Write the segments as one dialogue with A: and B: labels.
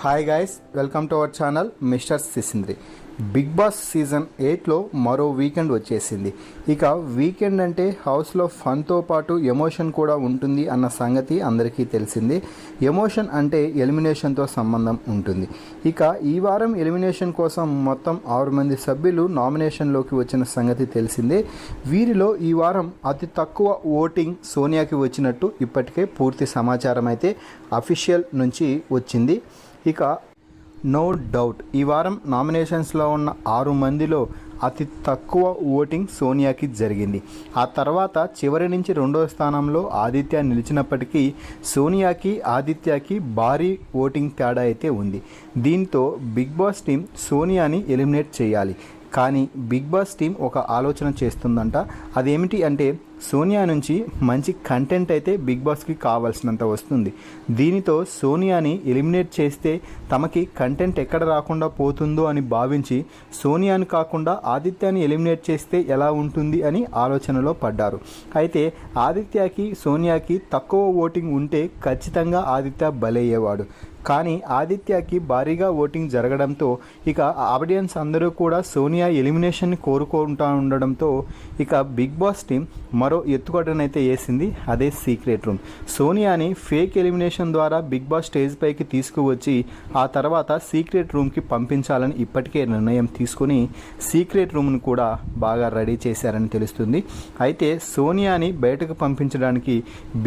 A: Hi guys, welcome to our channel mister Sisindri. Big boss season 8లో మరో weekend వచ్చేసింది. ఇక వీకెండ్ అంటే హౌస్లో ఫన్తో పాటు ఎమోషన్ కూడా ఉంటుంది అన్న సంగతి అందరికీ తెలిసింది. ఎమోషన్ అంటే ఎలిమినేషన్తో సంబంధం ఉంటుంది. ఇక ఈ వారం ఎలిమినేషన్ కోసం మొత్తం 6 మంది సభ్యులు నామినేషన్లోకి వచ్చిన సంగతి తెలిసిందే. వీరిలో ఈ వారం అతి తక్కువ ఓటింగ్ సోనియాకి వచ్చినట్టు ఇప్పటికే పూర్తి సమాచారం అయితే అఫీషియల్ నుంచి వచ్చింది. ఇక నో డౌట్ ఈ వారం నామినేషన్స్లో ఉన్న 6 మందిలో అతి తక్కువ ఓటింగ్ సోనియాకి జరిగింది. ఆ తర్వాత చివరి నుంచి 2వ స్థానంలో ఆదిత్య నిలిచినప్పటికీ సోనియాకి ఆదిత్యకి భారీ ఓటింగ్ తేడా అయితే ఉంది. దీంతో బిగ్ బాస్ టీం సోనియాని ఎలిమినేట్ చేయాలి. కానీ బిగ్ బాస్ టీం ఒక ఆలోచన చేస్తుందంట. అదేమిటి అంటే సోనియా నుంచి మంచి కంటెంట్ అయితే బిగ్ బాస్కి కావాల్సినంత వస్తుంది. దీనితో సోనియాని ఎలిమినేట్ చేస్తే తమకి కంటెంట్ ఎక్కడ రాకుండా పోతుందో అని భావించి సోనియాని కాకుండా ఆదిత్యాని ఎలిమినేట్ చేస్తే ఎలా ఉంటుంది అని ఆలోచనలో పడ్డారు. అయితే ఆదిత్యకి సోనియాకి తక్కువ ఓటింగ్ ఉంటే ఖచ్చితంగా ఆదిత్య బలయ్యేవాడు. కానీ ఆదిత్యకి భారీగా ఓటింగ్ జరగడంతో ఇక ఆడియన్స్ అందరూ కూడా సోనియా ఎలిమినేషన్ని కోరుకుంటూ ఉండడంతో ఇక బిగ్ బాస్ టీం మరో ఎత్తుగడనైతే వేసింది. అదే సీక్రెట్ రూమ్. సోనియాని ఫేక్ ఎలిమినేషన్ ద్వారా బిగ్ బాస్ స్టేజ్ పైకి తీసుకువచ్చి ఆ తర్వాత సీక్రెట్ రూమ్కి పంపించాలని ఇప్పటికే నిర్ణయం తీసుకుని సీక్రెట్ రూమ్ను కూడా బాగా రెడీ చేశారని తెలుస్తుంది. అయితే సోనియాని బయటకు పంపించడానికి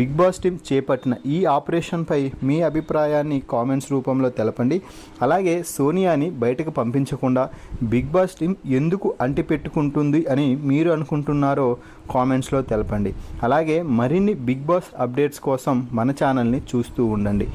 A: బిగ్ బాస్ టీం చేపట్టిన ఈ ఆపరేషన్పై మీ అభిప్రాయాన్ని కామెంట్స్ రూపంలో తెలపండి. అలాగే సోనియాని బయటకు పంపించకుండా బిగ్ బాస్ టీం ఎందుకు అంటిపెట్టుకుంటుంది అని మీరు అనుకుంటున్నారో కామెంట్స్లో తెలపండి. అలాగే మరిన్ని బిగ్ బాస్ అప్డేట్స్ కోసం మన ఛానల్ని చూస్తూ ఉండండి.